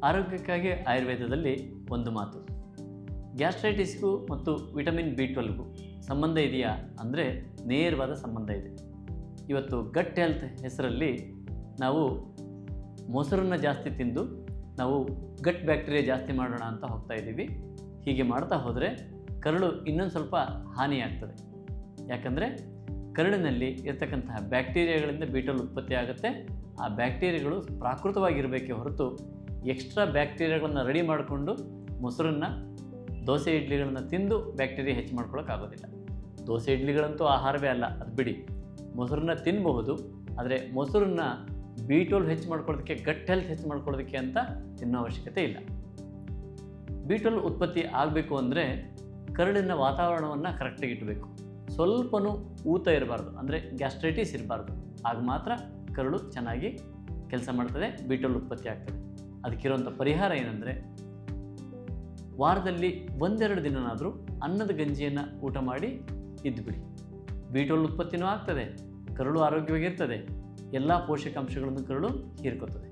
ಆರೋಗ್ಯಕ್ಕಾಗಿ ಆಯುರ್ವೇದದಲ್ಲಿ ಒಂದು ಮಾತು, ಗ್ಯಾಸ್ಟ್ರೈಟಿಸ್ಗೂ ಮತ್ತು ವಿಟಮಿನ್ B12ಗೂ ಸಂಬಂಧ ಇದೆಯಾ ಅಂದರೆ ನೇರವಾದ ಸಂಬಂಧ ಇದೆ. ಇವತ್ತು ಗಟ್ ಹೆಲ್ತ್ ಹೆಸರಲ್ಲಿ ನಾವು ಮೊಸರನ್ನು ಜಾಸ್ತಿ ತಿಂದು ನಾವು ಗಟ್ ಬ್ಯಾಕ್ಟೀರಿಯಾ ಜಾಸ್ತಿ ಮಾಡೋಣ ಅಂತ ಹೋಗ್ತಾ ಇದ್ದೀವಿ. ಹೀಗೆ ಮಾಡ್ತಾ ಹೋದರೆ ಕರಳು ಇನ್ನೊಂದು ಸ್ವಲ್ಪ ಹಾನಿಯಾಗ್ತದೆ. ಯಾಕಂದರೆ ಕರಳಿನಲ್ಲಿ ಇರ್ತಕ್ಕಂತಹ ಬ್ಯಾಕ್ಟೀರಿಯಾಗಳಿಂದ B12 ಉತ್ಪತ್ತಿ ಆಗುತ್ತೆ. ಆ ಬ್ಯಾಕ್ಟೀರಿಯಾಗಳು ಪ್ರಾಕೃತವಾಗಿರಬೇಕೇ ಹೊರತು ಎಕ್ಸ್ಟ್ರಾ ಬ್ಯಾಕ್ಟೀರಿಯಾಗಳನ್ನು ರೆಡಿ ಮಾಡಿಕೊಂಡು ಮೊಸರನ್ನು, ದೋಸೆ ಇಡ್ಲಿಗಳನ್ನು ತಿಂದು ಬ್ಯಾಕ್ಟೀರಿಯಾ ಹೆಚ್ಚು ಮಾಡ್ಕೊಳ್ಳೋಕ್ಕಾಗೋದಿಲ್ಲ. ದೋಸೆ ಇಡ್ಲಿಗಳಂತೂ ಆಹಾರವೇ ಅಲ್ಲ, ಅದು ಬಿಡಿ. ಮೊಸರನ್ನ ತಿನ್ನಬಹುದು, ಆದರೆ ಮೊಸರನ್ನ B12 ಹೆಚ್ಚು ಮಾಡ್ಕೊಳ್ಳೋದಕ್ಕೆ, ಗಟ್ ಹೆಲ್ತ್ ಹೆಚ್ಚು ಮಾಡ್ಕೊಳ್ಳೋದಕ್ಕೆ ಅಂತ ತಿನ್ನೋ ಅವಶ್ಯಕತೆ ಇಲ್ಲ. B12 ಉತ್ಪತ್ತಿ ಆಗಬೇಕು ಅಂದರೆ ಕರಳಿನ ವಾತಾವರಣವನ್ನು ಕರೆಕ್ಟಾಗಿ ಇಡಬೇಕು. ಸ್ವಲ್ಪನೂ ಊತ ಇರಬಾರ್ದು, ಅಂದರೆ ಗ್ಯಾಸ್ಟ್ರೈಟಿಸ್ ಇರಬಾರ್ದು. ಆಗ ಮಾತ್ರ ಕರಳು ಚೆನ್ನಾಗಿ ಕೆಲಸ ಮಾಡ್ತದೆ, B12 ಉತ್ಪತ್ತಿ ಆಗ್ತದೆ. ಅದಕ್ಕಿರುವಂಥ ಪರಿಹಾರ ಏನಂದರೆ, ವಾರದಲ್ಲಿ 1-2 ದಿನನಾದರೂ ಅನ್ನದ ಗಂಜಿಯನ್ನು ಊಟ ಮಾಡಿ ಇದ್ದುಬಿಡಿ. B12 ಉತ್ಪತ್ತಿನೂ ಆಗ್ತದೆ, ಕರಳು ಆರೋಗ್ಯವಾಗಿರ್ತದೆ, ಎಲ್ಲ ಪೋಷಕಾಂಶಗಳನ್ನು ಕರಳು ಹೀರ್ಕೋತದೆ.